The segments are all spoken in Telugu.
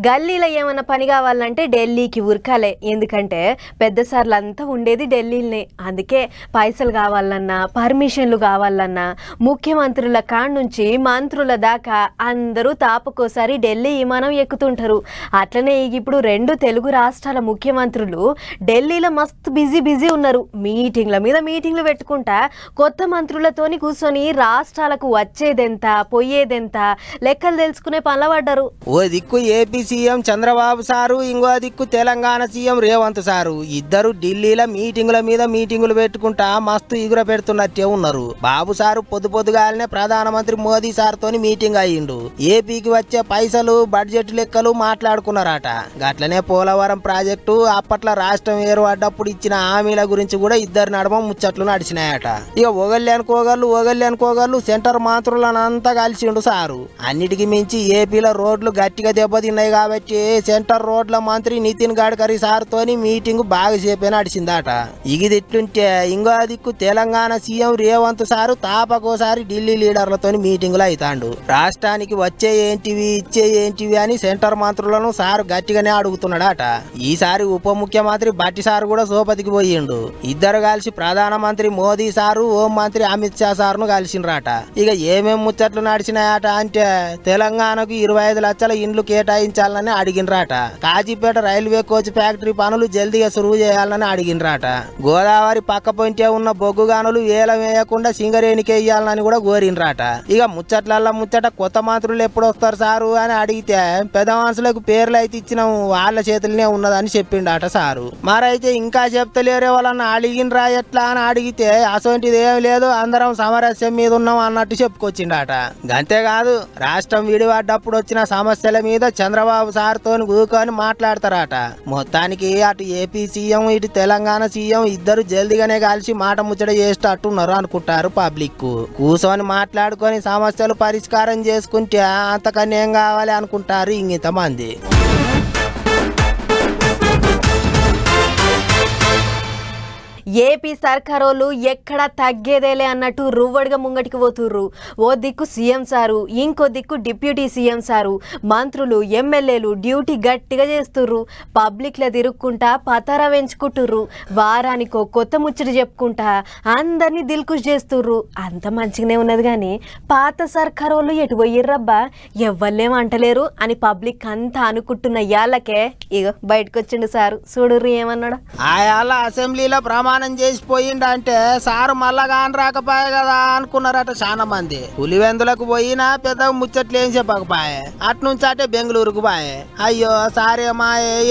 గల్లీలో ఏమన్నా పని కావాలంటే ఢిల్లీకి ఉరకాలే. ఎందుకంటే పెద్ద సార్లు అంతా ఉండేది ఢిల్లీలోనే. అందుకే పైసలు కావాలన్నా పర్మిషన్లు కావాలన్నా ముఖ్యమంత్రుల కాడ నుంచి మంత్రుల దాకా అందరూ తాపకోసారి ఢిల్లీ విమానం ఎక్కుతుంటారు. అట్లనే ఇప్పుడు 2 తెలుగు రాష్ట్రాల ముఖ్యమంత్రులు ఢిల్లీలో మస్తు బిజీ ఉన్నారు. మీటింగ్ల మీద మీటింగ్లు పెట్టుకుంటా కొత్త మంత్రులతోని కూర్చొని రాష్ట్రాలకు వచ్చేదెంత పోయేదెంత లెక్కలు తెలుసుకునే పనుల పడ్డారు. ఓ దిక్కు ఏపీ సీఎం చంద్రబాబు సారు, ఇంకో దిక్కు తెలంగాణ సీఎం రేవంత్ సారు ఇద్దరు ఢిల్లీలో మీటింగుల మీద మీటింగులు పెట్టుకుంటా మస్తు ఎగుర పెడుతున్నట్టే ఉన్నారు. బాబు సారు పొద్దుగాలనే ప్రధానమంత్రి మోదీ సార్తోని మీటింగ్ అయ్యిండు. ఏపీకి వచ్చే పైసలు బడ్జెట్ లెక్కలు మాట్లాడుకున్నారట. గట్లనే పోలవరం ప్రాజెక్టు అప్పట్లో రాష్ట్రం ఏర్పడ్డప్పుడు ఇచ్చిన హామీల గురించి కూడా ఇద్దరు నడుమ ముచ్చట్లు నడిచినాయట. ఇక ఒగళ్ళు అనుకోగళ్ళు సెంటర్ మంత్రులనంతా కలిసిండు సారు. అన్నిటికీ మించి ఏపీలో రోడ్లు గట్టిగా దెబ్బతిన్నాయి కాబట్టి సెంటర్ రోడ్ల మంత్రి నితిన్ గడ్కరీ సార్తోని మీటింగ్ బాగా సేపే నడిచిందట. ఇగిదిట్లుంటే ఇంకో దిక్కు తెలంగాణ సీఎం రేవంత్ సారు తాపకోసారి ఢిల్లీ లీడర్లతోని మీటింగులు అవుతాండు. రాష్ట్రానికి వచ్చే ఏంటివి ఇచ్చే ఏంటివి అని సెంటర్ మంత్రులను సారు గట్టిగానే అడుగుతున్నాడట. ఈసారి ఉప ముఖ్యమంత్రి బట్టి సారు కూడా సోపతికి పోయిండు. ఇద్దరు కలిసి ప్రధానమంత్రి మోదీ సారు హోం మంత్రి అమిత్ షా సార్ను కలిసిండ్రట. ఇక ఏమేం ముచ్చట్లు నడిచినాయట అంటే తెలంగాణకు 25 లక్షల ఇండ్లు కేటాయించాలని అడిగినరాట. కాజీపేట రైల్వే కోచ్ ఫ్యాక్టరీ పనులు జల్దీగా సురువు చేయాలని అడిగినరాట. గోదావరి పక్క పొంటే ఉన్న బొగ్గు గానులు వేలం వేయకుండా సింగరేణికి వేయాలని కూడా కోరినరాట. ఇక ముచ్చట్లల్లా ముచ్చట కొత్త మంత్రులు ఎప్పుడు వస్తారు సారు అని అడిగితే పెద్ద మనుషులకు పేర్లు అయితే ఇచ్చినాము వాళ్ళ చేతులనే ఉన్నదని చెప్పిండట సారు. మరైతే ఇంకా చెప్తలేరే వాళ్ళని అడిగినరా ఎట్లా అని అడిగితే అసొంటిది ఏం లేదు అందరం సమరస్యం మీద ఉన్నాం అన్నట్టు చెప్పుకొచ్చిండట. అంతేకాదు రాష్ట్రం విడిపడ్డప్పుడు వచ్చిన సమస్యల మీద చంద్రబాబు సార్తో కూకొని మాట్లాడతారట. మొత్తానికి అటు ఏపీ సీఎం ఇటు తెలంగాణ సీఎం ఇద్దరు జల్దిగానే కలిసి మాట ముచ్చట చేసేటట్టున్నారు అనుకుంటారు పబ్లిక్. కూర్చొని మాట్లాడుకొని సమస్యలు పరిష్కారం చేసుకుంటే అంతకన్నా ఏం కావాలి అనుకుంటారు ఇంతమంది. ఏపీ సర్కారోళ్ళు ఎక్కడా తగ్గేదేలే అన్నట్టు రువ్వడిగా ముంగటికి పోతుర్రు. ఓ దిక్కు సీఎం సారు, ఇంకో దిక్కు డిప్యూటీ సీఎం సారు, మంత్రులు ఎమ్మెల్యేలు డ్యూటీ గట్టిగా చేస్తుర్రు. పబ్లిక్లో తిరుక్కుంటా పతారా పెంచుకుంటుర్రు. వారానికో కొత్త ముచ్చట చెప్పుకుంటా అందరినీ దిల్కుష్ చేస్తుర్రు. అంత మంచిగానే ఉన్నది కానీ పాత సర్కారోళ్ళు ఎటు పోయిర్రబ్బా ఎవ్వలేం అంటలేరు అని పబ్లిక్ అంతా అనుకుంటున్న యాళ్ళకే ఇక బయటకు వచ్చిండు సారు. చూడుర్రు ఏమన్నాడు. ఆయాల అసెంబ్లీలో ప్రమాణం చేసిపోయిండంటే సారు మళ్ళా కాని రాకపోయే కదా అనుకున్నారట చాలా మంది. పులివెందులకు పోయినా పెద్ద ముచ్చట్లు ఏం చెప్పకపోయే అట్నుంచి అటే బెంగళూరుకు పోయే. అయ్యో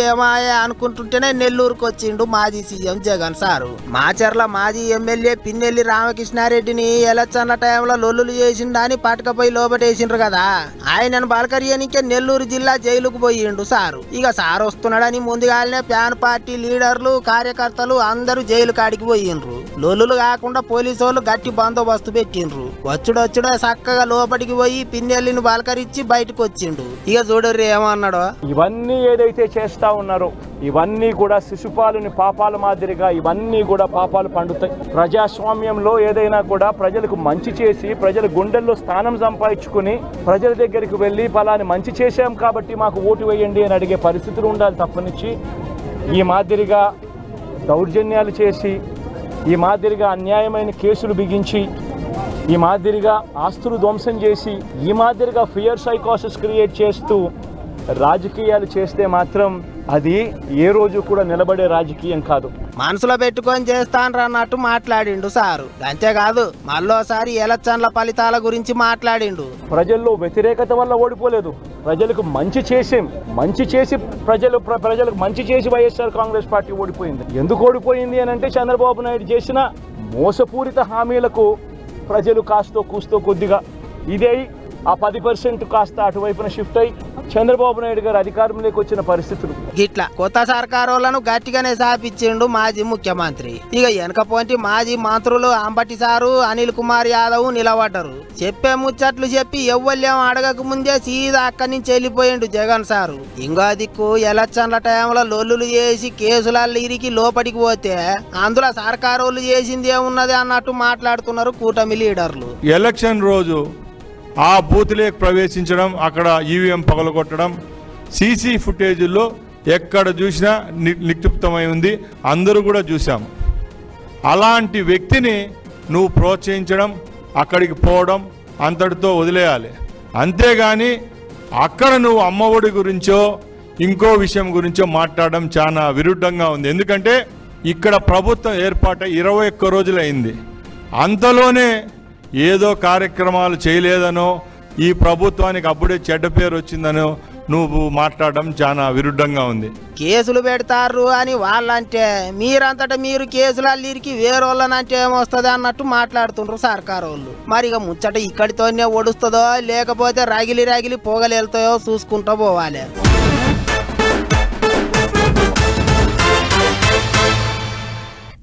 ఏమాయే అనుకుంటుంటేనే నెల్లూరుకు వచ్చిండు మాజీ సీఎం జగన్ సారు. మాచర్ల మాజీ ఎమ్మెల్యే పిన్నెల్లి రామకృష్ణారెడ్డిని ఎలక్షన్ల టైంలో లొల్లులు చేసిండని పట్టుకపోయి లోపటేసిండ్రు కదా. ఆయనను బలకరియనికే నెల్లూరు జిల్లా జైలుకు పోయిండు సారు. ఇక సారు వస్తున్నాడని ముందుగానే ప్యాన్ పార్టీ లీడర్లు కార్యకర్తలు అందరూ జైలు కాడికి పోయిండ్రు. లొల్లులు కాకుండా పోలీసు వాళ్ళు గట్టి బందోబస్తు పెట్టిండ్రు. వచ్చుడొచ్చుడే చక్కగా లోపలికి పోయి పిన్నెల్లిని బలకరించి బయటకు వచ్చిండు. ఇక చూడర్రి ఏమన్నాడో. ఇవన్నీ ఏదైతే చేస్తా ఉన్నారో ఇవన్నీ కూడా శిశుపాలుని పాపాల మాదిరిగా ఇవన్నీ కూడా పాపాలు పండుతాయి. ప్రజాస్వామ్యంలో ఏదైనా కూడా ప్రజలకు మంచి చేసి ప్రజల గుండెల్లో స్థానం సంపాదించుకుని ప్రజల దగ్గరికి వెళ్ళి ఫలాని మంచి చేశాం కాబట్టి మాకు ఓటు వేయండి అని అడిగే పరిస్థితులు ఉండాలి తప్పనిచ్చి ఈ మాదిరిగా దౌర్జన్యాలు చేసి ఈ మాదిరిగా అన్యాయమైన కేసులు బిగించి ఈ మాదిరిగా ఆస్తులు ధ్వంసం చేసి ఈ మాదిరిగా ఫియర్ సైకోసిస్ క్రియేట్ చేస్తూ రాజకీయాలు చేస్తే మాత్రం అది ఏ రోజు కూడా నిలబడే రాజకీయం కాదు. మనసులో పెట్టుకొని చేస్తాను అన్నట్టు మాట్లాడిండు సారు. అంతేకాదు మళ్ళోసారి ఎలక్షన్ల ఫలితాల గురించి మాట్లాడిండు. ప్రజల్లో వ్యతిరేకత వల్ల ఓడిపోలేదు, ప్రజలకు మంచి చేసి ప్రజలకు మంచి చేసి వైఎస్ఆర్ కాంగ్రెస్ పార్టీ ఓడిపోయింది. ఎందుకు ఓడిపోయింది అని అంటే చంద్రబాబు నాయుడు చేసిన మోసపూరిత హామీలకు ప్రజలు కాస్తో కూస్తో కొద్దిగా ఇదే ఆ 10% కాస్త అటువైపున షిఫ్ట్ అయి చంద్రబాబు నాయుడు గారు అధికారంలోకి వచ్చిన పరిస్థితులు. గిట్లా కొత్త సర్కారోళ్లను గట్టిగానే సాపించిండు మాజీ ముఖ్యమంత్రి. ఇక వెనకపోంటి మాజీ మంత్రులు అంబటి సారు, అనిల్ కుమార్ యాదవ్ నిలబడ్డారు. చెప్పే ముచ్చట్లు చెప్పి ఎవ్వల్యం అడగక ముందే సీదా అక్కడి నుంచి వెళ్ళిపోయిండు జగన్ సారు. ఇంకో దిక్కు ఎలక్షన్ల టైంలో లొల్లులు చేసి కేసులలో ఇరికి లోపలికి పోతే అందులో సర్కారోళ్ళు చేసింది ఏమున్నది అన్నట్టు మాట్లాడుతున్నారు కూటమి లీడర్లు. ఎలక్షన్ రోజు ఆ బూత్లోకి ప్రవేశించడం, అక్కడ ఈవీఎం పగలగొట్టడం, సీసీ ఫుటేజీల్లో ఎక్కడ చూసినా నిక్షిప్తమై ఉంది, అందరూ కూడా చూసాము. అలాంటి వ్యక్తిని నువ్వు ప్రోత్సహించడం, అక్కడికి పోవడం అంతటితో వదిలేయాలి. అంతేగాని అక్కడ నువ్వు అమ్మఒడి గురించో ఇంకో విషయం గురించో మాట్లాడడం చాలా విరుద్ధంగా ఉంది. ఎందుకంటే ఇక్కడ ప్రభుత్వం ఏర్పాటై 21 రోజులైంది. అంతలోనే ఏదో కార్యక్రమాలు చేయలేదనో ఈ ప్రభుత్వానికి అప్పుడే చెడ్డ పేరు వచ్చిందనో నువ్వు మాట్లాడడం చాలా విరుద్ధంగా ఉంది. కేసులు పెడతారు అని వాళ్ళంటే మీరంతటా మీరు కేసులు అల్లిరికి వేరోళ్ళనంటే ఏమొస్తుంది అన్నట్టు మాట్లాడుతుండ్రు సర్కారు వాళ్ళు. మరి ఇక ముచ్చట ఇక్కడితోనే ఒడుస్తుందో లేకపోతే రగిలి పొగలేలుతాయో చూసుకుంటూ పోవాలి.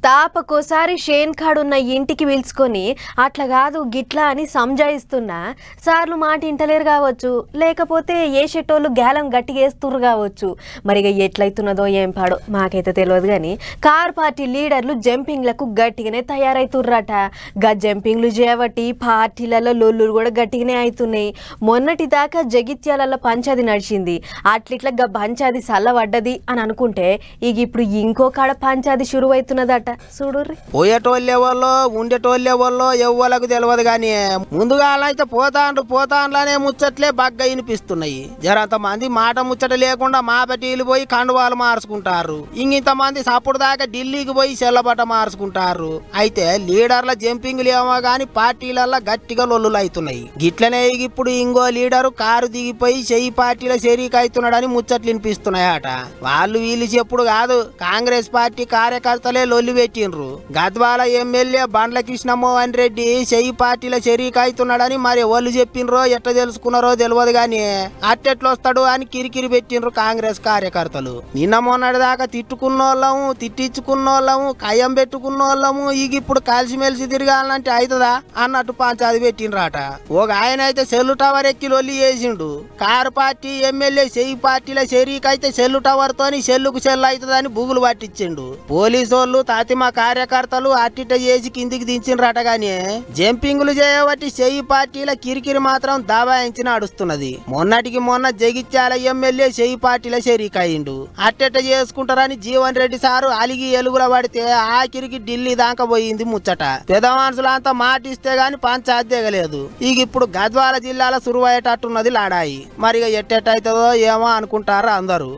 తాపకోసారి షేన్ కాడున్న ఇంటికి పిలుచుకొని అట్లా కాదు గిట్లా అని సంజాయిస్తున్నా సార్లు మాట ఇంటలేరు కావచ్చు, లేకపోతే ఏ షెట్టోళ్ళు గ్యాలం గట్టిగేస్తుర్రు కావచ్చు. మరి ఇక ఎట్లయితున్నదో ఏం పాడో మాకైతే తెలియదు. కానీ కార్ పార్టీ లీడర్లు జంపింగ్లకు గట్టిగానే తయారైతుర్రట. గా జంపింగ్లు చేయబట్టి పార్టీలలో లొల్లులు కూడా గట్టిగానే అవుతున్నాయి. మొన్నటి దాకా జగిత్యాలలో పంచాది నడిచింది, అట్లిట్లా గా పంచాది చల్లబడ్డది అని అనుకుంటే ఇక ఇప్పుడు ఇంకో కాడ పంచాది షురు అవుతున్నదట. పోయేటోళ్ళెవల్లో ఉండేటోళ్ళెవల్లో ఎవ్వలకు తెలియదు. కానీ ముందుగా అయితే పోతాండ్లనే ముచ్చట్లే బాగా వినిపిస్తున్నాయి. జరంత మంది మాట ముచ్చట లేకుండా మాపటీలు పోయి కండువాలు మార్చుకుంటారు. ఇంతమంది సప్పుడు దాకా ఢిల్లీకి పోయి చెల్లబట్ట మార్చుకుంటారు. అయితే లీడర్ల జంపింగ్లు ఏమో గాని పార్టీలల్లో గట్టిగా లొల్లులు అవుతున్నాయి. గిట్లనే ఇప్పుడు ఇంకో లీడరు కారు దిగిపోయి చెయ్యి పార్టీల షరీక్ అవుతున్నాడని ముచ్చట్లు వినిపిస్తున్నాయట. వాళ్ళు వీళ్ళు చెప్పుడు కాదు, కాంగ్రెస్ పార్టీ కార్యకర్తలే లొల్లి పెట్టిండ్రు. గద్వాల ఎమ్మెల్యే బండ్ల కృష్ణమోహన్ రెడ్డి చెయ్యి పార్టీల షరీక్ అవుతున్నాడని మరి వాళ్ళు చెప్పిండ్రో ఎట్లా తెలుసుకున్నారో తెలియదు. గాని అట్టెట్లొస్తాడు అని కిరికిరి పెట్టిండ్రు కాంగ్రెస్ కార్యకర్తలు. నిన్న మొన్నటి దాకా తిట్టుకున్నోళ్ళము, తిట్టించుకున్నోళ్ళము, కయ్యం పెట్టుకున్నోళ్ళము ఇక ఇప్పుడు కలిసిమెలిసి తిరగాలంటే అవుతుందా అన్నట్టు పంచాది పెట్టిండ్రాట. ఒక ఆయన అయితే సెల్లు టవర్ ఎక్కి లొల్లి చేసిండు. కారు పార్టీ ఎమ్మెల్యే చెయ్యి పార్టీల షరీక్ అయితే సెల్లు టవర్ తోని సెల్లుకు సెల్లు అవుతుందని బుగులు పట్టించిండు. పోలీసు వాళ్ళు తాతిమా కార్యకర్తలు అట్టిట చేసి కిందికి దించినరట. గాని జంపింగ్లు చేయబట్టి చెయ్యి పార్టీల కిరికిరి మాత్రం దాబాయించి నడుస్తున్నది. మొన్నటికి మొన్న జగిత్యాల ఎమ్మెల్యే చెయ్యి పార్టీల షరీక్ అయ్యిండు. అట్టెట్ట చేసుకుంటారని జీవన్ రెడ్డి సారు అలిగి ఎలుగుల పడితే ఆఖరికి ఢిల్లీ దాకా పోయింది ముచ్చట. పెద్ద మనుషులంతా మాటిస్తే గాని పంచాయతీ దిగలేదు. ఇక ఇప్పుడు గద్వాల జిల్లాలో సురువయ్యేటట్టున్నది లాడాయి. మరి ఎట్టెట్టయితుందో ఏమో అనుకుంటారు అందరూ.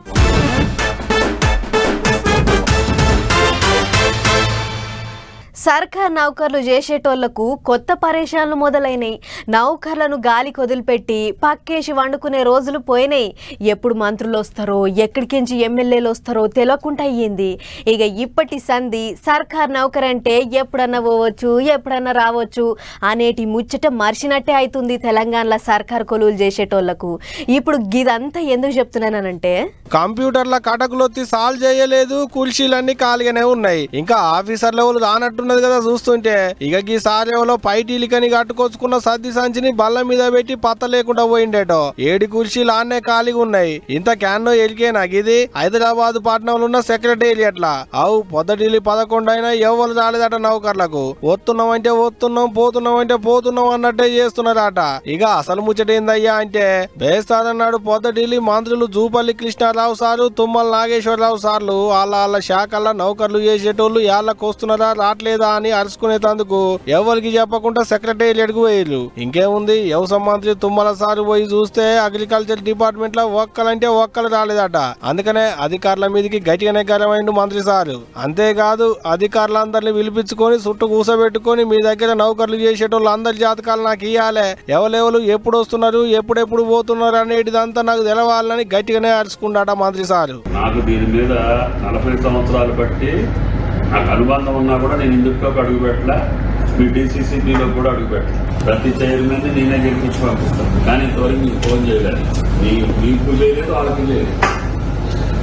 సర్కార్ నౌకర్లు చేసేటోళ్లకు కొత్త పరేషాన్లు మొదలైనాయి. నౌకర్లను గాలికి వదిలిపెట్టి పక్కేసి వండుకునే రోజులు పోయినాయి. ఎప్పుడు మంత్రులు వస్తారో ఎక్కడికించి ఎమ్మెల్యేలు వస్తారో తెలియకుండా అయ్యింది. ఇక ఇప్పటి సంధి సర్కార్ నౌకర్ అంటే ఎప్పుడన్నా పోవచ్చు ఎప్పుడన్నా రావచ్చు అనేటి ముచ్చట మర్చినట్టే అవుతుంది తెలంగాణలో సర్కార్ కొలువులు చేసేటోళ్లకు. ఇప్పుడు ఇదంతా ఎందుకు చెప్తున్నానంటే కంప్యూటర్ల కటకులొత్తి సాల్వ్ చేయలేదు, కుల్షీలన్నీ ఖాళీగానే ఉన్నాయి. ఇంకా ఆఫీసర్ లెవెల్ రానట్టున్నది కదా చూస్తుంటే. ఇక ఈ సారేవలో పైటీలికని కట్టుకొచ్చుకున్న సర్ది సంచిని బల్ల మీద పెట్టి పత్త లేకుండా పోయిండేటో. 7 కుర్చీలు ఆన్నే ఖాళీగా ఉన్నాయి. ఇంత క్యాన్నో ఎలికేనా ఇది? హైదరాబాద్ పట్టణంలో ఉన్న సెక్రటేరియట్లా అవు పొద్దుటిల్లి 11 అయినా ఎవరు రాలేదట నౌకర్లకు. వస్తున్నామంటే వస్తున్నాం, పోతున్నామంటే పోతున్నాం అన్నట్టే చేస్తున్నారట. ఇక అసలు ముచ్చటేందయ్యా అంటే బేస్తారన్నాడు పొద్దుటిల్లి మంత్రులు జూపల్లి కృష్ణారావు సారు, తుమ్మల నాగేశ్వరరావు సార్లు వాళ్ళ శాఖల్లో నౌకర్లు చేసేటోళ్ళు యాళ్ళకు వస్తున్నారా రావట్లేదా అని అరుచుకునేందుకు ఎవరికి చెప్పకుండా సెక్రటేరియట్ కు పోయారు. ఇంకేముంది, వ్యవసాయ మంత్రి తుమ్మల సారు పోయి చూస్తే అగ్రికల్చర్ డిపార్ట్మెంట్ లో ఒక్కలంటే ఒక్కలు రాలేదట. అందుకనే అధికారుల మీదకి గట్టిగానే గరమైండు మంత్రి సారు. అంతేకాదు అధికారులందరినీ పిలిపించుకొని చుట్టూ కూసబెట్టుకొని మీ దగ్గర నౌకర్లు చేసేటోళ్ళు అందరి జాతకాలు నాకు ఇయ్యాలే, ఎవరెవరు ఎప్పుడు వస్తున్నారు ఎప్పుడెప్పుడు పోతున్నారు అనేటిదంతా నాకు తెలవాలని గట్టిగానే అరుచుకున్నాట మంత్రి సారు. నాకు దీని మీద 40 సంవత్సరాలు బట్టి నాకు అనుబంధం ఉన్నా కూడా నేను ఇందులోకి అడుగు పెట్టలే, మీ డీసీసీబీలో కూడా అడుగు పెట్టలే. ప్రతి చైర్మన్ నేనే గెలిపించి పంపిస్తాను. కానీ ఇంతవరకు మీకు ఫోన్ చేయలేదు, మీకు చేయలేదు, వాళ్ళకి చేయలేదు.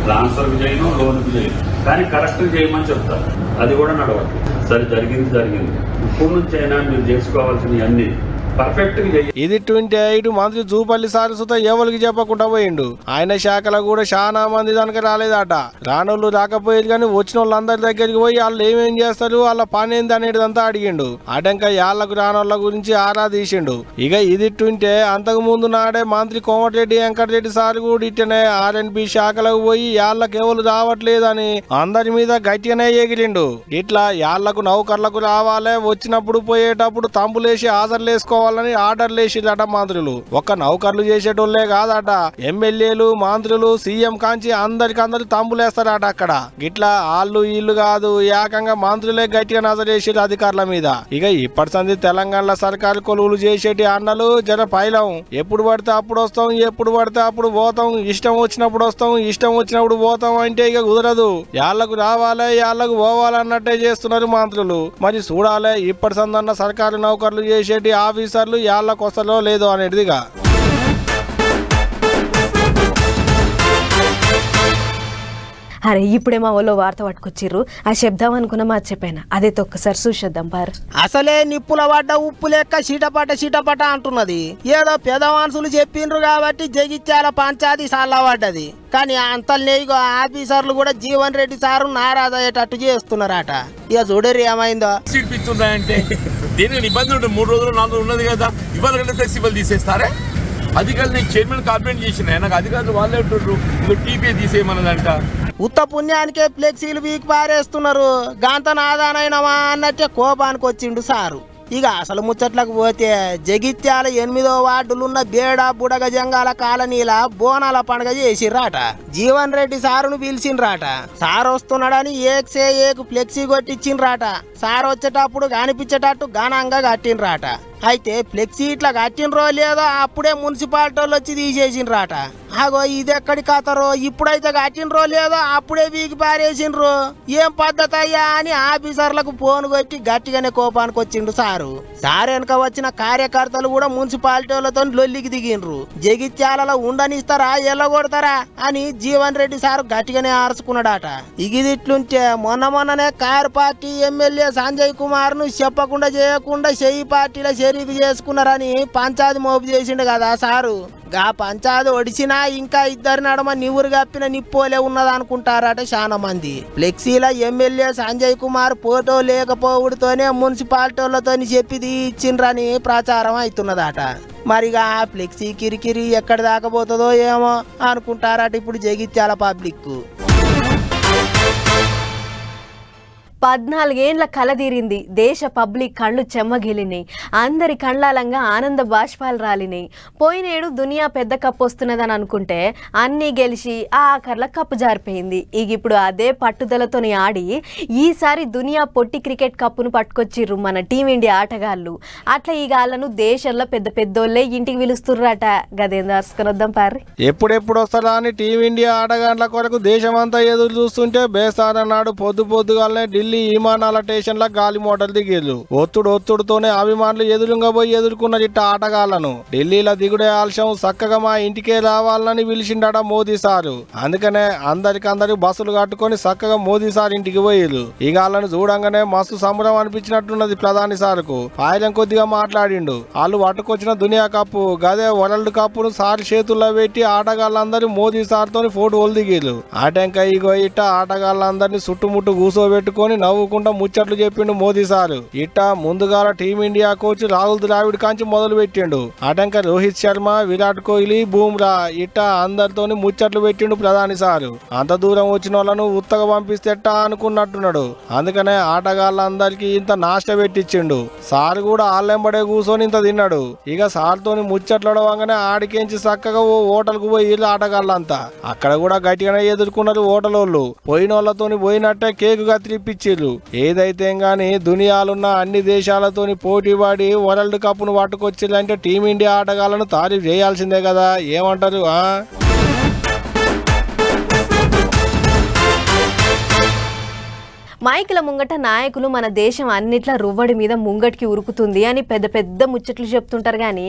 ట్రాన్స్ఫర్కి చేయను, లోన్కి చేయను, కానీ కరెక్ట్గా చేయమని చెప్తాను. అది కూడా నడవట్లేదు. సరే జరిగింది. ఇప్పటి నుంచి అయినా మీరు చేసుకోవాల్సినవి అన్నీ పర్ఫెక్ట్ గా చెయ్యాలి. ఇది 28 మంత్రి జూపల్లి సార్ సుత ఎవరికి చెప్పకుండా పోయిండు. ఆయన శాఖలో కూడా చాలా మంది దానికి రాలేదట. రానోళ్ళు రాకపోయేది కానీ వచ్చిన వాళ్ళందరి దగ్గరికి పోయి వాళ్ళు ఏమేం చేస్తారు, వాళ్ళ పని ఏంది అనేదంతా అడిగిండు. అటంక యాళ్లకు రానోళ్ళ గురించి ఆరా తీసిండు. ఇక ఇది అంతకు ముందు నాడే మంత్రి కోమటిరెడ్డి వెంకటరెడ్డి సార్ కూడా ఇట్టనే R&B శాఖలకు పోయి యాళ్లకు ఎవరు రావట్లేదని అందరి మీద గట్టిగానే ఎగిరిండు. ఇట్లా యాళ్లకు నౌకర్లకు రావాలే, వచ్చినప్పుడు పోయేటప్పుడు తంబులేసి హాజరు వేసుకోవాలని ఆర్డర్లు వేసిరట మంత్రులు. ఒక్క నౌకర్లు చేసేటోళ్లే కాదట, ఎమ్మెల్యేలు మంత్రులు సీఎం కాంచి అందరికందరు తంబులేస్తారట అక్కడ. గిట్లా ఆళ్ళు వీళ్ళు కాదు, ఏకంగా మంత్రులే గట్టిగా నజరేసిరు అధికారుల మీద. ఇక ఇప్పటి సంది తెలంగాణ సర్కారు కొలువులు చేసేటి అన్నలు జర పైలం. ఎప్పుడు పడితే అప్పుడు వస్తాం, ఎప్పుడు పడితే అప్పుడు పోతాం, ఇష్టం వచ్చినప్పుడు వస్తాం, ఇష్టం వచ్చినప్పుడు పోతాం అంటే ఇక కుదరదు. యాళ్లకు రావాలే, యాళ్లకు పోవాలన్నట్టే చేస్తున్నారు మంత్రులు. మరి చూడాలే ఇప్పటి సందన్న సర్కారు నౌకర్లు చేసేటి ఆఫీసర్లు యాళ్లకు వస్తారో లేదో అనేటిదిగా. అరే ఇప్పుడే మా వాళ్ళు వార్త పట్టుకొచ్చిర్రు, ఆ శబ్దం అనుకున్నా మర్చిపోయినా. అదైతే ఒక్కసారి చూసేద్దాం పారు. అసలే నిప్పుల పడ్డ ఉప్పు లెక్క చిటపట అంటున్నది. ఏదో పెద్ద మనుషులు చెప్పిండ్రు కాబట్టి జగిత్యాల పంచాయతీ సల్లబడ్డది. కానీ అంతల్నే ఆఫీసర్లు కూడా జీవన్ రెడ్డి సారు నారాజ్ అయ్యేటట్టు చేస్తున్నారట. ఇక చూడరు ఏమైందో. అంటే దీనికి నిబంధన 3 రోజులు 4 రోజులు ఉన్నది కదా, ఇవాళ కంటే ఫ్లెక్సిబుల్ తీసేస్తారే. అధికారులు నేను చైర్మన్ కంప్లైంట్ చేసిన, నాకు అధికారులు వాళ్ళే ఉంటున్నారు, ఇంకో టీపీ తీసేయమన్నదంట. ఉత్త పుణ్యానికే ఫ్లెక్సీలు వీక్ పారేస్తున్నారు. గాంత నాదానైనమా అన్నట్టే కోపానికి వచ్చిండు సారు. ఇక అసలు ముచ్చట్లకు పోతే జగిత్యాల 8వ వార్డులున్న బేడ బుడగ జంగాల కాలనీల బోనాల పండుగ చేసిర్రాట. జీవన్ రెడ్డి సారును పిలిచిండ్రాట. సార్ వస్తున్నాడని ఏక్సే ఏకు ఫ్లెక్సీ కొట్టించిండ్రాట. సార్ వచ్చేటప్పుడు కనిపించేటట్టు ఘనంగా కట్టిండ్రాట. అయితే ఫ్లెక్సీ ఇట్లా కట్టినరో లేదో అప్పుడే మున్సిపాలిటీ వాళ్ళు వచ్చి తీసేసిండ్రాట. ఆగో ఇది ఎక్కడి కథరో, ఇప్పుడైతే కట్టినరో లేదో అప్పుడే వీకి పారేసిండ్రు. ఏం పద్ధతి అయ్యా అని ఆఫీసర్లకు ఫోన్ కొట్టి గట్టిగానే కోపానికి వచ్చిండు సారు. సార్ వెనక వచ్చిన కార్యకర్తలు కూడా మున్సిపాలిటీ వాళ్ళతో లొల్లికి దిగిండ్రు. జగిత్యాలలో ఉండనిస్తారా ఎల్లగొడతారా అని జీవన్ రెడ్డి సారు గట్టిగానే ఆర్చుకున్నాడట. ఇగిదిట్లుంటే మొన్ననే car party MLA Sanjay Kumar ను చెప్పకుండా చేయకుండా చెయ్యి పార్టీల షరీఫ్ చేసుకున్నారని పంచాయతీ మోపు చేసిండు కదా సారు. గా పంచాయతీ ఒడిచినా ఇంకా ఇద్దరి నడమ నివురు కప్పిన నిప్పోలే ఉన్నదనుకుంటారట చాలా మంది. ఫ్లెక్సీల ఎమ్మెల్యే సంజయ్ కుమార్ ఫోటో లేకపోవడంతోనే మున్సిపాలిటీ వాళ్ళతో చెప్పి ఇచ్చిండ్రని ప్రచారం అవుతున్నదట. మరిగా ఆ ఫ్లెక్సీ కిరికిరి ఎక్కడి దాకా పోతుందో ఏమో అనుకుంటారట ఇప్పుడు జగిత్యాల పబ్లిక్. 14 ఏండ్ల కల తీరింది. దేశ పబ్లిక్ కళ్ళు చెమ్మగిలినాయి. అందరి కళ్ళాలంగా ఆనంద బాష్పాలు రాలినాయి. పోయినేడు దునియా పెద్ద కప్పు వస్తున్నదని అనుకుంటే అన్నీ గెలిచి ఆ ఆఖర్ల కప్పు జారిపోయింది. ఇక ఇప్పుడు అదే పట్టుదలతోని ఆడి ఈసారి దునియా పొట్టి క్రికెట్ కప్పును పట్టుకొచ్చిర్రు మన టీమిండియా ఆటగాళ్ళు. అట్లా ఈ గాళ్ళను దేశంలో పెద్ద పెద్దోళ్ళే ఇంటికి పిలుస్తుర్రట. గదేం దాసుకొనొద్దాం పారి. ఎప్పుడెప్పుడు వస్తారా అని టీమిండియా ఆటగాళ్ల కొరకు దేశమంతా ఎదురు చూస్తుంటే బేసార నాడు పొద్దుగాలనే ఢిల్లీ విమానాల స్టేషన్ ల గాలి మోటార్ దిగిర్రు. ఒత్తుడుతోనే అభిమానులు ఎదురుగా పోయి ఎదుర్కొన్న ఇట్ట ఆటగాళ్లను. ఢిల్లీలో దిగుడే ఆలస్యం, చక్కగా మా ఇంటికే రావాలని పిలిచిండట మోదీ సారు. అందుకనే అందరికందరూ బస్సులు కట్టుకొని చక్కగా మోదీ సార్ ఇంటికి పోయిర్రు. ఈ గాళ్ళను చూడంగానే మస్తు సంబరం అనిపించినట్టున్నది ప్రధాని సార్కు. ఆయన కొద్దిగా మాట్లాడిండు. వాళ్ళు పట్టుకొచ్చిన దునియా కప్పు గదే వరల్డ్ కప్పును సార్ చేతుల్లో పెట్టి ఆటగాళ్ళందరూ మోదీ సార్ తోని ఫోటోలు దిగిర్రు. ఆటంక ఇగో ఇట్ట ఆటగాళ్ళందరినీ చుట్టుముట్టు కూసోబెట్టుకొని నవ్వుకుంటా ముచ్చట్లు చెప్పిండు మోదీ సారు. ఇట్ట ముందుగా టీమిండియా కోచ్ రాహుల్ ద్రావిడ్ కాంచి మొదలు పెట్టిండు. అటంక రోహిత్ శర్మ, విరాట్ కోహ్లీ, బూమ్రా ఇట్ట అందరితోని ముచ్చట్లు పెట్టిండు ప్రధాని సారు. అంత దూరం వచ్చిన వాళ్ళను ఉత్తగా పంపిస్తేట అనుకున్నట్టున్నాడు. అందుకనే ఆటగాళ్ళందరికీ ఇంత నాష్ట పెట్టించిండు. సార్ కూడా ఆళ్ళెంబడే కూర్చొని ఇంత తిన్నాడు. ఇక సార్ తోని ముచ్చట్లడవంగానే ఆడికేంచి చక్కగా ఓ హోటల్కు పోయి ఆటగాళ్ళంతా. అక్కడ కూడా గట్టిగానే ఎదుర్కొన్నారు హోటలోళ్ళు. పోయిన వాళ్ళతోని పోయినట్టే కేకుగా తిప్పించిర్రు. ఏదైతే గాని దునియాలున్న అన్ని దేశాలతోని పోటీ పడి వరల్డ్ కప్ ను పట్టుకొచ్చిర్రంటే టీమిండియా ఆటగాళ్లను తారీఫ్ చేయాల్సిందే కదా, ఏమంటారు? మైకుల ముంగట నాయకులు మన దేశం అన్నిట్లా రువ్వడి మీద ముంగటికి ఉరుకుతుంది అని పెద్ద పెద్ద ముచ్చట్లు చెప్తుంటారు కానీ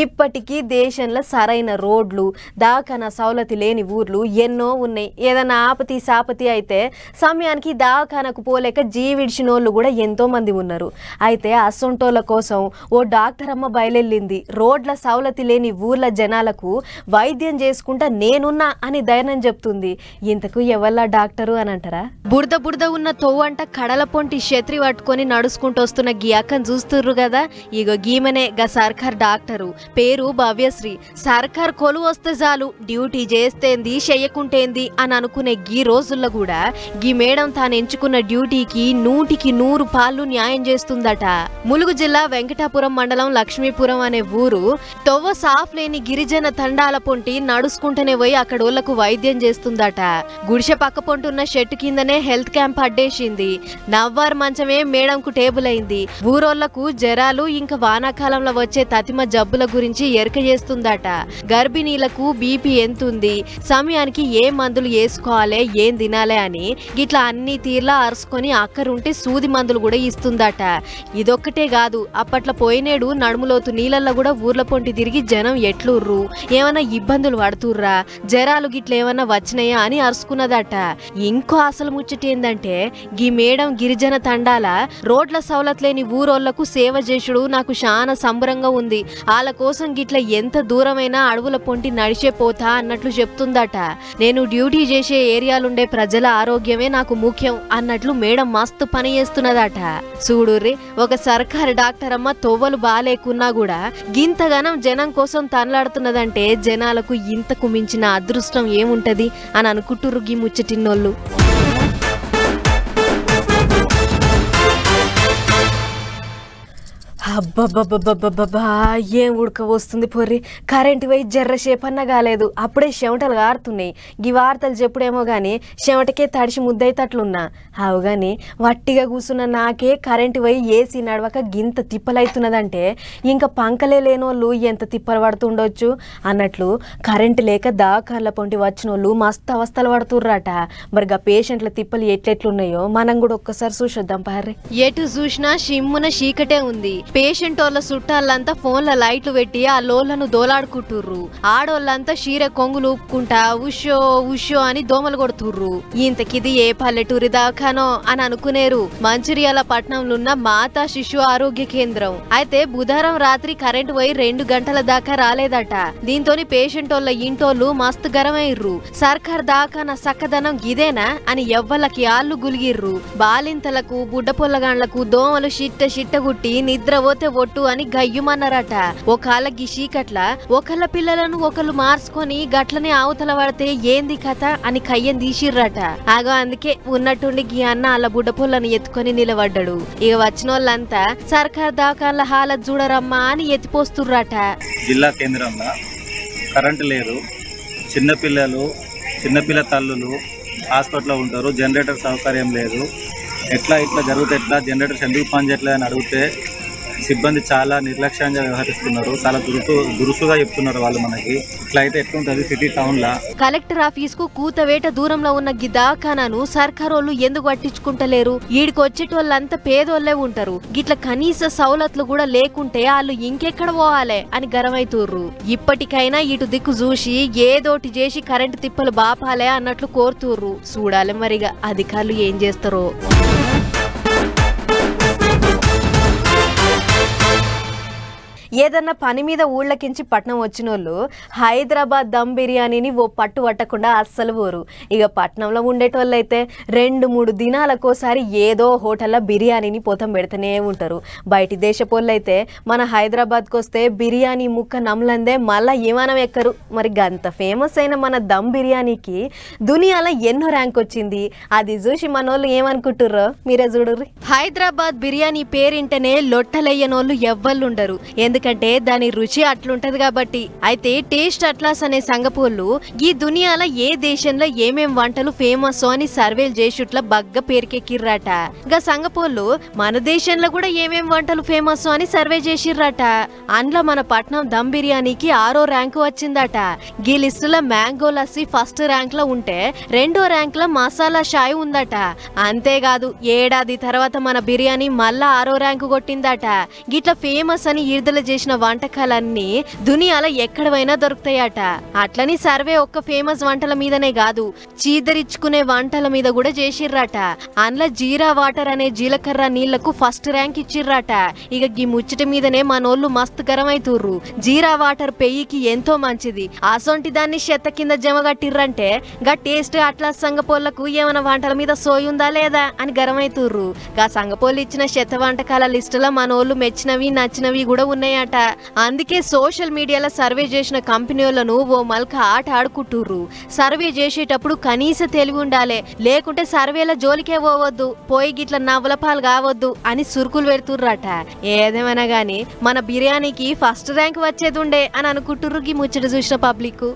ఇప్పటికీ దేశంలో సరైన రోడ్లు దవాఖానా సౌలతి లేని ఊర్లు ఎన్నో ఉన్నాయి. ఏదైనా ఆపతి సాపతి అయితే సమయానికి దవాఖానకు పోలేక జీవిడిచినోళ్ళు కూడా ఎంతో మంది ఉన్నారు. అయితే అసొంటోళ్ళ కోసం ఓ డాక్టర్ అమ్మ బయలుదేరింది. రోడ్ల సౌలతి లేని ఊర్ల జనాలకు వైద్యం చేసుకుంటా నేనున్నా అని ధైర్యం చెప్తుంది. ఇంతకు ఎవల్లా డాక్టరు అని అంటారా? బురద బురద ఉన్న తోవంట కడల పొంటి ఛత్రి పట్టుకొని నడుచుకుంటూ వస్తున్న గీ అక్కను చూస్తుర్రు కదా, ఇగో గీమనే గా సర్కార్ డాక్టరు. పేరు భవ్యశ్రీ. సర్కార్ కొలు వస్తే చాలు డ్యూటీ చేస్తేంది చెయ్యకుంటేంది అని అనుకునే గీ రోజుల్లో కూడా గీ మేడం తాను ఎంచుకున్న డ్యూటీకి 100కి 100 పాళ్ళు న్యాయం చేస్తుందట. ములుగు జిల్లా వెంకటాపురం మండలం లక్ష్మీపురం అనే ఊరు తొవ్వ సాఫ్ లేని గిరిజన తండాల పొంటి నడుచుకుంటూనే పోయి అక్కడోళ్లకు వైద్యం చేస్తుందట. గుడిసె పక్క పొంటున్న షెట్టు కిందనే హెల్త్ క్యాంప్ అడ్డేసింది. నవ్వారు మంచమే మేడంకు టేబుల్ అయింది. ఊరోళ్లకు జరాలు ఇంకా వానాకాలంలో వచ్చే తతిమ జబ్బుల గురించి ఎరక చేస్తుందట. గర్భిణీలకు బీపీ ఎంతుంది, సమయానికి ఏ మందులు వేసుకోవాలి, ఏం తినాలి అని గిట్లా అన్ని తీర్లా అరుసుకొని అక్కరుంటే సూది మందులు కూడా ఇస్తుందట. ఇదొక్కటే కాదు, అప్పట్లో పోయినేడు నడుములోతు నీళ్ళల్లో కూడా ఊర్ల పొంటి తిరిగి జనం ఎట్లుర్రు, ఏమన్నా ఇబ్బందులు పడుతుర్రా, జరాలు గిట్ల ఏమన్నా వచ్చినాయా అని అరుసుకున్నదట. ఇంకో అసలు ముచ్చటేందంటే గీ మేడం గిరిజన తండాల రోడ్ల సౌలత్ లేని ఊరోళ్లకు సేవ చేసుడు నాకు చాలా సంబరంగా ఉంది. వాళ్ళ కోసం గిట్ల ఎంత దూరమైనా అడవుల పొంటి నడిచే పోతా అన్నట్లు చెప్తుందట. నేను డ్యూటీ చేసే ఏరియాలుండే ప్రజల ఆరోగ్యమే నాకు ముఖ్యం అన్నట్లు మేడం మస్తు పని చేస్తున్నదట. చూడుర్రి, ఒక సర్కారు డాక్టర్ అమ్మ తొవ్వలు బాలేకున్నా కూడా గింతగానం జనం కోసం తనలాడుతున్నదంటే జనాలకు ఇంతకు మించిన అదృష్టం ఏముంటది అని అనుకుంటుర్రు గీ ముచ్చటిన్నోళ్ళు. అబ్బబ్బబ్బబ్బబ్బబ్బా, ఏం ఉడక వస్తుంది పొర్రి. కరెంటు పోయి జర్రసేపన్నా కాలేదు, అప్పుడే చెమటలు గారుతున్నాయి. గీ వార్తలు చెప్పుడేమో గాని చెమటకే తడిసి ముద్దైతట్లున్నా. అవు గాని వట్టిగా కూర్చున్న నాకే కరెంటు పోయి ఏసీ నడవక గింత తిప్పలైతున్నదంటే ఇంకా పంకలే లేనోళ్ళు ఎంత తిప్పలు పడుతుండొచ్చు అన్నట్లు కరెంటు లేక దవాఖాన్ల పొంటి వచ్చినోళ్ళు మస్తు అవస్థలు పడుతుర్రట. మరి గా పేషెంట్ల తిప్పలు ఎట్లెట్లున్నాయో మనం కూడా ఒక్కసారి చూసొద్దాం పార్రి. ఎటు చూసినా షిమ్మున చీకటే ఉంది. పేషెంట్ వాళ్ళ చుట్టాలంతా ఫోన్ల లైట్లు పెట్టి ఆ లోళ్లను దోలాడుకుంటుర్రు. ఆడోళ్ళంతా చీర కొంగులు ఊపుకుంటా ఉషో ఉషో అని దోమలు కొడుతుర్రు. ఇంతకిది ఏ పల్లెటూరి దవాఖానో అని అనుకునేరు. మంచిర్యాల పట్టణంలో ఉన్న మాతా శిశు ఆరోగ్య కేంద్రం. అయితే బుధవారం రాత్రి కరెంటు పోయి 2 గంటల దాకా రాలేదట. దీంతోని పేషెంట్ వాళ్ళ ఇంటోళ్ళు మస్తు గరమైర్రు. సర్కార్ దవాఖానా సక్కదనం గిదేనా అని ఎవ్వలకి ఆళ్ళు గులిగిర్రు. బాలింతలకు బుడ్డ పొల్లగాండ్లకు దోమలు షిట్ట గుట్టి నిద్ర పోతే ఒట్టు అని గయ్యుమన్నారట. ఒకళ్ళ గిషీకట్ల ఒకళ్ళ పిల్లలను ఒకళ్ళు మార్చుకొని గట్లనే అవతల పడితే ఏంది కథ అని కయ్యం తీసిర్రట. ఆగో అందుకే ఉన్నట్టుండి గీ అన్న అలా బుడ్డ పొల్లను ఎత్తుకొని నిలబడ్డాడు. ఇక వచ్చిన వాళ్ళంతా సర్కార్ దవాఖాన్ల హాలత్ చూడరమ్మా అని ఎత్తిపోస్తుర్రట. జిల్లా కేంద్రంలో కరెంటు లేదు, చిన్నపిల్ల తల్లులు హాస్పిటల్లో ఉంటారు, జనరేటర్ సౌకర్యం లేదు. ఇట్లా జరుగుతే ఎట్లా, జనరేటర్స్ ఎందుకు పనిచేయట్లేదు అని అడిగితే సిబ్బంది చాలా నిర్లక్ష్యంగా వ్యవహరిస్తున్నారు. చాలా దురుసుగా చెప్తున్నారు వాళ్ళు మనకి. ఇట్లా అయితే ఎట్లుంటది సిటీ టౌన్ లా. కలెక్టర్ ఆఫీస్ కు కూతవేట దూరంలో ఉన్న గి దవాఖానాను సర్కారోళ్ళు ఎందుకు పట్టించుకుంటలేరు? ఈడికి వచ్చేటోళ్ళంతా పేదోళ్లే ఉంటారు. గిట్ల కనీస సౌలతులు కూడా లేకుంటే వాళ్ళు ఇంకెక్కడ పోవాలే అని గరమైతుర్రు. ఇప్పటికైనా ఇటు దిక్కు చూసి ఏదోటి చేసి కరెంటు తిప్పలు బాపాలే అన్నట్లు కోరుతుర్రు. చూడాలి మరిగా అధికారులు ఏం చేస్తారో. ఏదన్నా పని మీద ఊళ్ళకించి పట్నం వచ్చినోళ్ళు హైదరాబాద్ దమ్ బిర్యానీని ఓ పట్టు పట్టకుండా అస్సలు పోరు. ఇక పట్నంలో ఉండేటోళ్ళు అయితే 2-3 దినాలకోసారి ఏదో హోటల్లో బిర్యానీని పోతం పెడుతూనే ఉంటారు. బయటి దేశపోళ్ళు అయితే మన హైదరాబాద్కి వస్తే బిర్యానీ ముక్క నమ్లందే మళ్ళా విమానం ఎక్కరు. మరి గంత ఫేమస్ అయిన మన దమ్ బిర్యానీకి దునియాలో ఎన్నో ర్యాంక్ వచ్చింది. అది చూసి మనోళ్ళు ఏమనుకుంటుర్రో మీరే చూడుర్రి. హైదరాబాద్ బిర్యానీ పేరింటనే లొట్టలయ్యనోళ్ళు ఎవ్వళ్ళుండరు. ఎందుకంటే దాని రుచి అట్లుంటది కాబట్టి. అయితే టేస్ట్ అట్లాస్ అనే సంగపోళ్ళు ఈ దునియాల ఏ దేశంలో ఏమేం వంటలు ఫేమస్ అని సర్వేలు చేసుట్ల బగ్గ పేరుకెక్కిర్రాట. గా సంగపోళ్ళు మన దేశంలో కూడా ఏమేం వంటలు ఫేమస్ అని సర్వే చేసిర్రాట. అందులో మన పట్నం దమ్ బిర్యానీకి 6వ ర్యాంకు వచ్చిందట. గీ లిస్టులో మ్యాంగో లస్సీ ఫస్ట్ ర్యాంక్ లో ఉంటే 2వ ర్యాంక్ లో మసాలా షాయి ఉందట. అంతేకాదు ఏడాది తర్వాత మన బిర్యానీ మళ్ళా 6వ ర్యాంకు కొట్టిందట. గిట్లా ఫేమస్ అని విడుదల చేసిన వంటకాలన్నీ దునియాలో ఎక్కడైనా దొరుకుతాయట. అట్లని సర్వే ఒక్క ఫేమస్ వంటల మీదనే కాదు, చీదరించుకునే వంటల మీద కూడా చేసిర్రాట. అందులో జీరా వాటర్ అనే జీలకర్ర నీళ్లకు ఫస్ట్ ర్యాంక్ ఇచ్చిర్రాట. ఇక గీ ముచ్చట మీదనే మనోళ్ళు మస్తు గరమైతుర్రు. జీరా వాటర్ పెయ్యికి ఎంతో మంచిది, అసొంటి దాన్ని చెత్త కింద జమగట్టిర్రంటే గా టేస్ట్ అట్లా సంగపోళ్లకు ఏమైనా వంటల మీద సోయుందా లేదా అని గరమైతుర్రు. గా సంగపోళ్ళు ఇచ్చిన చెత్త వంటకాల లిస్టులో మనోళ్ళు మెచ్చినవి నచ్చినవి కూడా ఉన్నాయట. అందుకే సోషల్ మీడియాలో సర్వే చేసిన కంపెనీలను ఓ మల్క ఆట ఆడుకుంటుర్రు. సర్వే చేసేటప్పుడు కనీస తెలివి ఉండాలి, లేకుంటే సర్వేల జోలికే పోవద్దు, పోయి గిట్ల నవ్వులపాలు కావద్దు అని సురుకులు పెడుతుర్రట. ఏదేమైనా గానీ మన బిర్యానీకి ఫస్ట్ ర్యాంక్ వచ్చేది ఉండే అని అనుకుంటుర్రు ఈ ముచ్చట చూసిన పబ్లిక్.